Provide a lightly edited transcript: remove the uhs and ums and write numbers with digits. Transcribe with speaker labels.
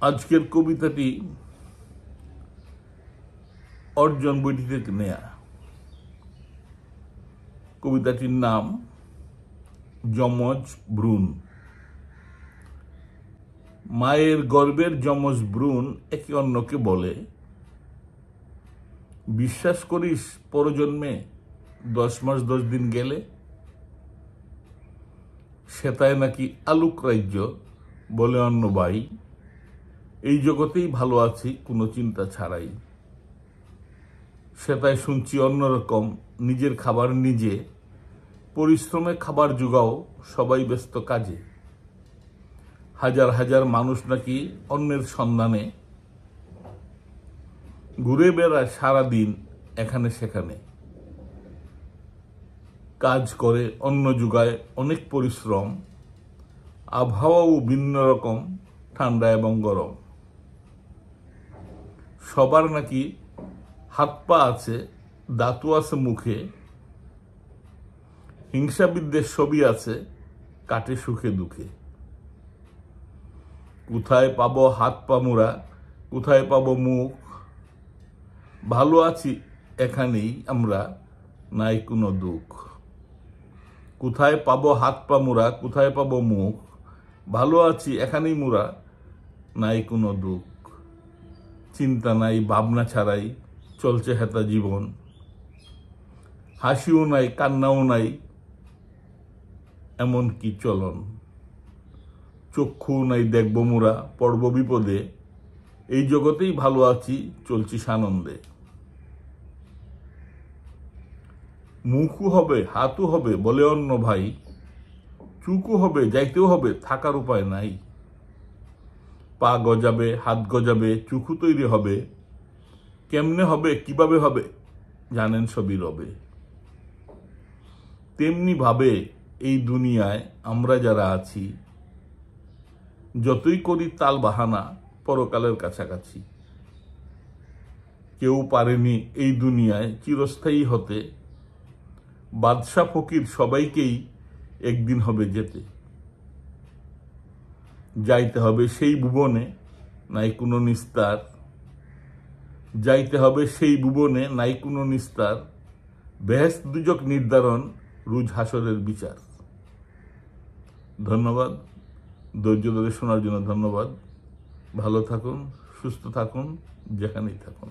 Speaker 1: আজকের কবিতাটি অর্জন বইটি থেকে নেয়া। কবিতাটির নাম যমজ ভ্রূণ। মায়ের গর্ভের যমজ ভ্রূণ একে অন্যকে বলে, বিশ্বাস করিস পরজন্মে 10 মাস 10 দিন গেলে সেটায় নাকি আলোক রাজ্য, বলে অন্য ভাই, এই জগতেই ভালো আছি কোনো চিন্তা ছাড়াই। সেটায় শুনছি অন্যরকম, নিজের খাবার নিজে, পরিশ্রমে খাবার জোগাও, সবাই ব্যস্ত কাজে। হাজার হাজার মানুষ নাকি অন্যের সন্ধানে ঘুরে বেড়ায় সারাদিন এখানে সেখানে। কাজ করে অন্ন জোগায় অনেক পরিশ্রম, আবহাওয়াও ভিন্ন রকম, ঠান্ডা এবং গরম। সবার নাকি হাত পা আছে, দাঁতও আছে মুখে, হিংসা বিদ্বেষ সবই আছে, কাটে সুখে দুঃখে। কোথায় পাবো হাত পা মুড়া, কোথায় পাবো মুখ, ভালো আছি এখানেই আমরা, নাই কোনো দুঃখ। কোথায় পাবো হাত পা মুড়া, কোথায় পাবো মুখ, ভালো আছি এখানেই মুড়া, নাই কোনো দুঃখ। চিন্তা নাই ভাবনা ছাড়াই চলছে হেতা জীবন, হাসিও নাই কান্নাও নাই এমন কি চলন। চক্ষু নাই দেখব মোরা পড়ব বিপদে, এই জগতেই ভালো আছি চলছি সানন্দে। মুখও হবে হাতও হবে বলে অন্য ভাই, চুকও হবে যাইতেও হবে থাকার উপায় নাই। পা গজাবে হাত গজাবে চুকু তৈরি হবে, কেমনে হবে কিভাবে হবে জানেন সবই রবে। তেমনি ভাবে এই দুনিয়ায় আমরা যারা আছি, যতই করি তাল বাহানা পরকালের কাছাকাছি। কেউ পারেনি এই দুনিয়ায় চিরস্থায়ী হতে, বাদশা ফকির সবাইকেই একদিন হবে যেতে। যাইতে হবে সেই ভুবনে নাই কোনো নিস্তার, যাইতে হবে সেই ভুবনে নাই কোনো নিস্তার। বেহেশত দুজক নির্ধারণ, রোজ হাসরের বিচার। ধন্যবাদ, ধৈর্য ধরে শোনার জন্য ধন্যবাদ। ভালো থাকুন, সুস্থ থাকুন, যেখানেই থাকুন।